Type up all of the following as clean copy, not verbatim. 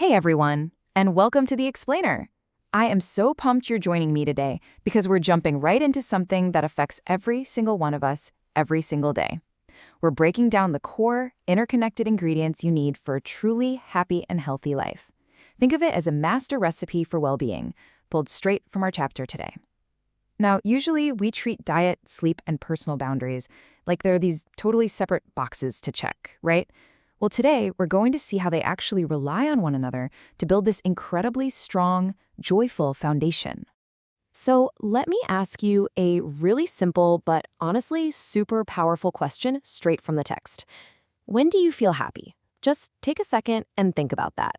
Hey everyone, and welcome to The Explainer. I am so pumped you're joining me today because we're jumping right into something that affects every single one of us every single day. We're breaking down the core, interconnected ingredients you need for a truly happy and healthy life. Think of it as a master recipe for well-being, pulled straight from our chapter today. Now, usually we treat diet, sleep, and personal boundaries like they're these totally separate boxes to check, right? Well, today we're going to see how they actually rely on one another to build this incredibly strong, joyful foundation. So let me ask you a really simple but honestly super powerful question straight from the text. When do you feel happy? Just take a second and think about that.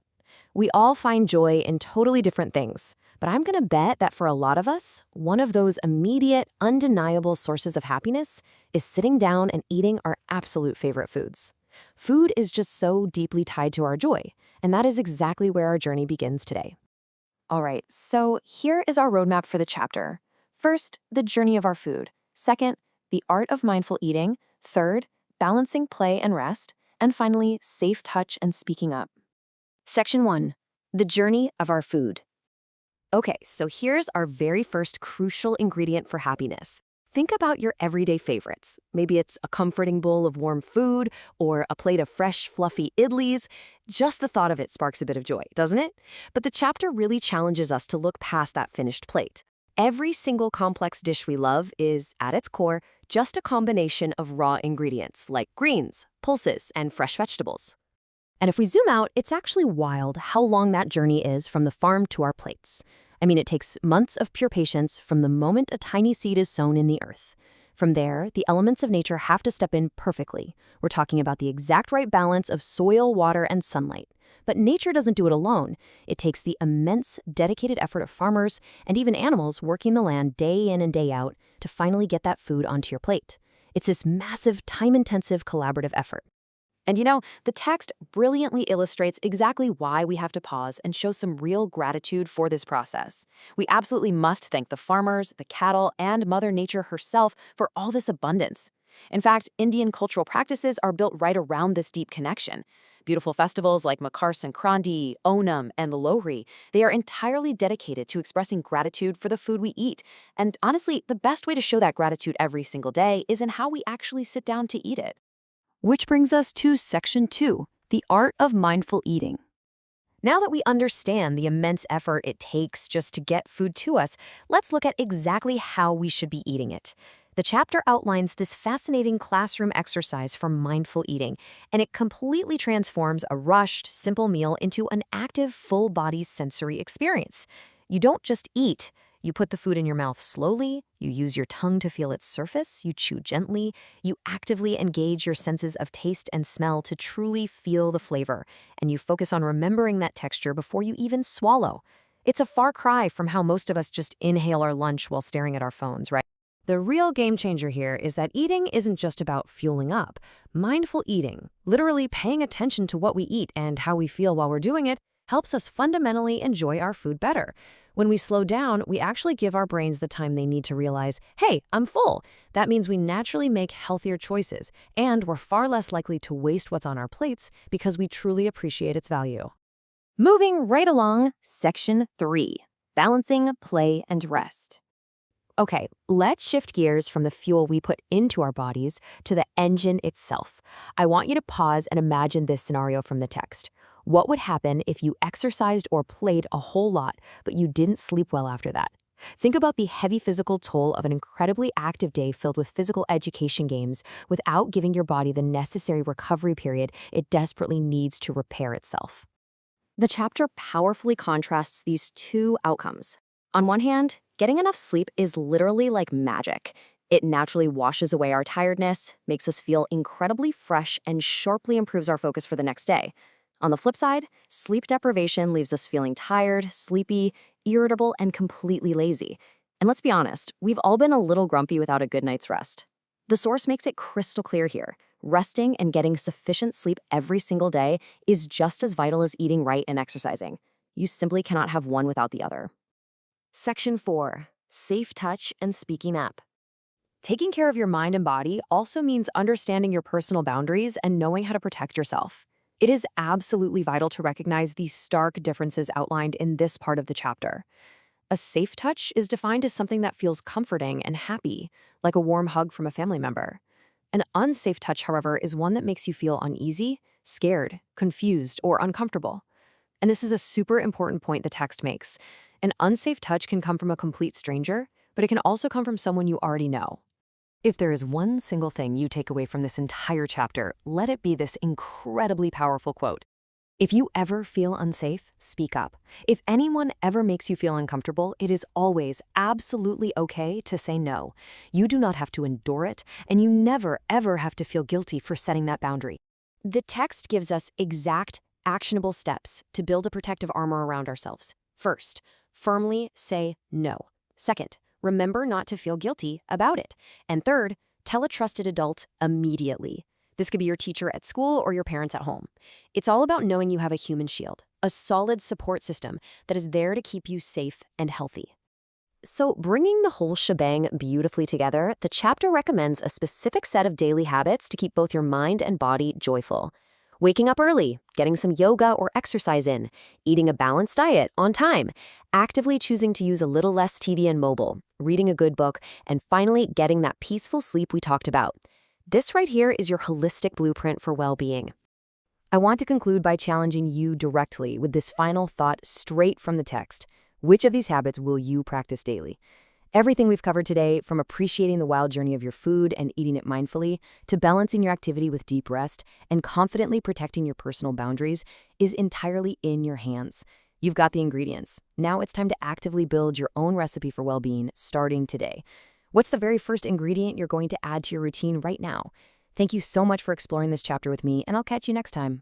We all find joy in totally different things, but I'm going to bet that for a lot of us, one of those immediate, undeniable sources of happiness is sitting down and eating our absolute favorite foods. Food is just so deeply tied to our joy, and that is exactly where our journey begins today. All right, so here is our roadmap for the chapter. First, the journey of our food. Second, the art of mindful eating. Third, balancing play and rest. And finally, safe touch and speaking up. Section 1. The journey of our food. Okay, so here's our very first crucial ingredient for happiness. Think about your everyday favorites. Maybe it's a comforting bowl of warm food or a plate of fresh, fluffy idlis. Just the thought of it sparks a bit of joy, doesn't it? But the chapter really challenges us to look past that finished plate. Every single complex dish we love is, at its core, just a combination of raw ingredients like greens, pulses, and fresh vegetables. And if we zoom out, it's actually wild how long that journey is from the farm to our plates. I mean, it takes months of pure patience from the moment a tiny seed is sown in the earth. From there, the elements of nature have to step in perfectly. We're talking about the exact right balance of soil, water, and sunlight. But nature doesn't do it alone. It takes the immense, dedicated effort of farmers and even animals working the land day in and day out to finally get that food onto your plate. It's this massive, time-intensive, collaborative effort. And the text brilliantly illustrates exactly why we have to pause and show some real gratitude for this process. We absolutely must thank the farmers, the cattle, and Mother Nature herself for all this abundance. In fact, Indian cultural practices are built right around this deep connection. Beautiful festivals like Makar Sankranti, Onam, and the Lohri, they are entirely dedicated to expressing gratitude for the food we eat. And honestly, the best way to show that gratitude every single day is in how we actually sit down to eat it. Which brings us to Section 2, the art of mindful eating. Now that we understand the immense effort it takes just to get food to us, let's look at exactly how we should be eating it. The chapter outlines this fascinating classroom exercise for mindful eating, and it completely transforms a rushed, simple meal into an active, full-body sensory experience. You don't just eat. You put the food in your mouth slowly, you use your tongue to feel its surface, you chew gently, you actively engage your senses of taste and smell to truly feel the flavor, and you focus on remembering that texture before you even swallow. It's a far cry from how most of us just inhale our lunch while staring at our phones, right? The real game changer here is that eating isn't just about fueling up. Mindful eating, literally paying attention to what we eat and how we feel while we're doing it, helps us fundamentally enjoy our food better. When we slow down, we actually give our brains the time they need to realize, hey, I'm full. That means we naturally make healthier choices, and we're far less likely to waste what's on our plates because we truly appreciate its value. Moving right along, Section 3, balancing play and rest. Okay, let's shift gears from the fuel we put into our bodies to the engine itself. I want you to pause and imagine this scenario from the text. What would happen if you exercised or played a whole lot, but you didn't sleep well after that? Think about the heavy physical toll of an incredibly active day filled with physical education games without giving your body the necessary recovery period it desperately needs to repair itself. The chapter powerfully contrasts these two outcomes. On one hand, getting enough sleep is literally like magic. It naturally washes away our tiredness, makes us feel incredibly fresh, and sharply improves our focus for the next day. On the flip side, sleep deprivation leaves us feeling tired, sleepy, irritable, and completely lazy. And let's be honest, we've all been a little grumpy without a good night's rest. The source makes it crystal clear here. Resting and getting sufficient sleep every single day is just as vital as eating right and exercising. You simply cannot have one without the other. Section 4. Safe touch and speaking up. Taking care of your mind and body also means understanding your personal boundaries and knowing how to protect yourself. It is absolutely vital to recognize the stark differences outlined in this part of the chapter. A safe touch is defined as something that feels comforting and happy, like a warm hug from a family member. An unsafe touch, however, is one that makes you feel uneasy, scared, confused, or uncomfortable. And this is a super important point the text makes. An unsafe touch can come from a complete stranger, but it can also come from someone you already know. If there is one single thing you take away from this entire chapter, let it be this incredibly powerful quote. If you ever feel unsafe, speak up. If anyone ever makes you feel uncomfortable, it is always absolutely okay to say no. You do not have to endure it, and you never, ever have to feel guilty for setting that boundary. The text gives us exact, actionable steps to build a protective armor around ourselves. First, firmly say no. Second, remember not to feel guilty about it. And third, tell a trusted adult immediately. This could be your teacher at school or your parents at home. It's all about knowing you have a human shield, a solid support system that is there to keep you safe and healthy. So, bringing the whole shebang beautifully together, the chapter recommends a specific set of daily habits to keep both your mind and body joyful. Waking up early, getting some yoga or exercise in, eating a balanced diet on time, actively choosing to use a little less TV and mobile, reading a good book, and finally getting that peaceful sleep we talked about. This right here is your holistic blueprint for well-being. I want to conclude by challenging you directly with this final thought straight from the text. Which of these habits will you practice daily? Everything we've covered today, from appreciating the wild journey of your food and eating it mindfully, to balancing your activity with deep rest and confidently protecting your personal boundaries, is entirely in your hands. You've got the ingredients. Now it's time to actively build your own recipe for well-being, starting today. What's the very first ingredient you're going to add to your routine right now? Thank you so much for exploring this chapter with me, and I'll catch you next time.